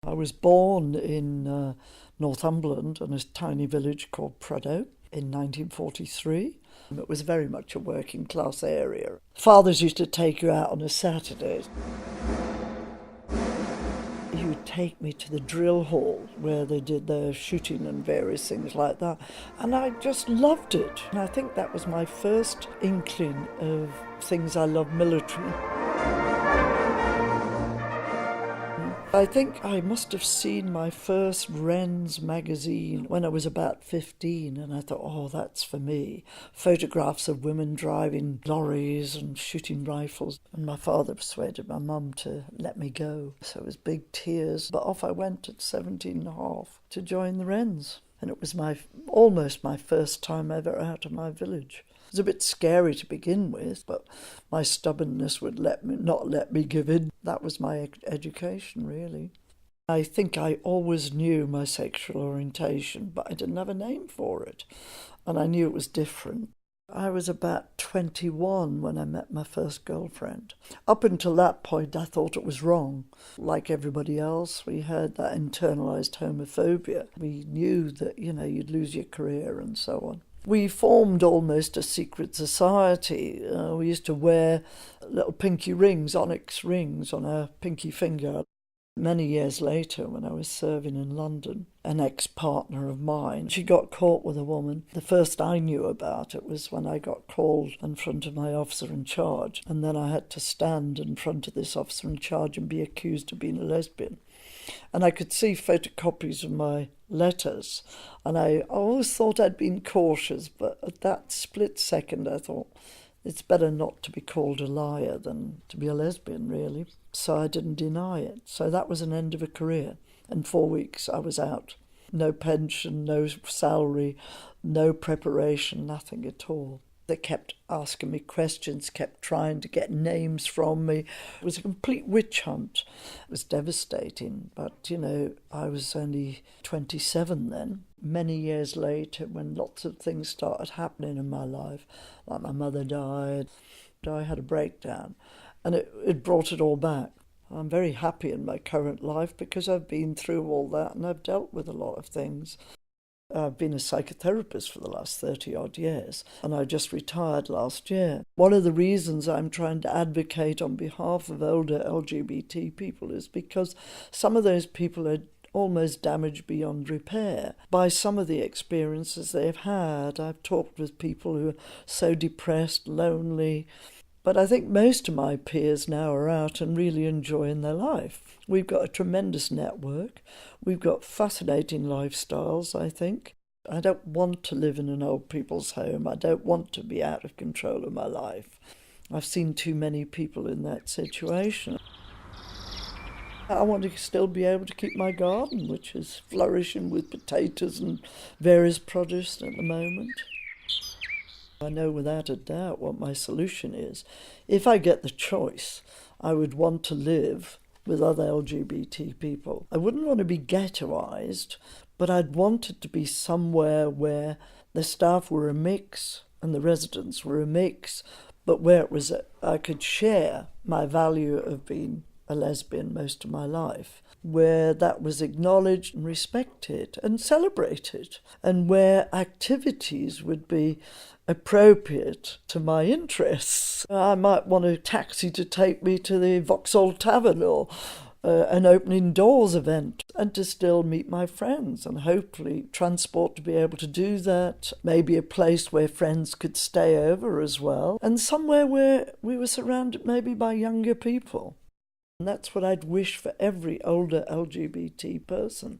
I was born in Northumberland in a tiny village called Prudhoe in 1943. It was very much a working class area. Fathers used to take you out on a Saturday. He would take me to the drill hall where they did their shooting and various things like that. And I just loved it. And I think that was my first inkling of things I love military. I think I must have seen my first Wren's magazine when I was about 15, and I thought, oh, that's for me. Photographs of women driving lorries and shooting rifles. And my father persuaded my mum to let me go. So it was big tears. But off I went at 17 and a half to join the Wrens. And it was almost my first time ever out of my village. It was a bit scary to begin with, but my stubbornness would not let me give in. That was my education, really. I think I always knew my sexual orientation, but I didn't have a name for it, and I knew it was different. I was about 21 when I met my first girlfriend. Up until that point, I thought it was wrong. Like everybody else, we had that internalized homophobia. We knew that, you'd lose your career and so on. We formed almost a secret society. We used to wear little pinky rings, onyx rings on our pinky finger. Many years later, when I was serving in London, an ex-partner of mine, she got caught with a woman. The first I knew about it was when I got called in front of my officer in charge, and then I had to stand in front of this officer in charge and be accused of being a lesbian. And I could see photocopies of my letters, and I always thought I'd been cautious, but at that split second I thought it's better not to be called a liar than to be a lesbian, really. So I didn't deny it. So that was an end of a career. In 4 weeks I was out. No pension, no salary, no preparation, nothing at all. They kept asking me questions, kept trying to get names from me. It was a complete witch hunt. It was devastating, but, I was only 27 then. Many years later, when lots of things started happening in my life, like my mother died, I had a breakdown, and it brought it all back. I'm very happy in my current life because I've been through all that and I've dealt with a lot of things. I've been a psychotherapist for the last 30-odd years, and I just retired last year. One of the reasons I'm trying to advocate on behalf of older LGBT people is because some of those people are almost damaged beyond repair by some of the experiences they've had. I've talked with people who are so depressed, lonely, but I think most of my peers now are out and really enjoying their life. We've got a tremendous network. We've got fascinating lifestyles, I think. I don't want to live in an old people's home. I don't want to be out of control of my life. I've seen too many people in that situation. I want to still be able to keep my garden, which is flourishing with potatoes and various produce at the moment. I know without a doubt what my solution is. If I get the choice, I would want to live with other LGBT people. I wouldn't want to be ghettoised, but I'd want it to be somewhere where the staff were a mix and the residents were a mix, but where I could share my value of being a lesbian most of my life, where that was acknowledged and respected and celebrated, and where activities would be appropriate to my interests. I might want a taxi to take me to the Vauxhall Tavern or an opening doors event, and to still meet my friends, and hopefully transport to be able to do that, maybe a place where friends could stay over as well, and somewhere where we were surrounded maybe by younger people. And that's what I'd wish for every older LGBT person.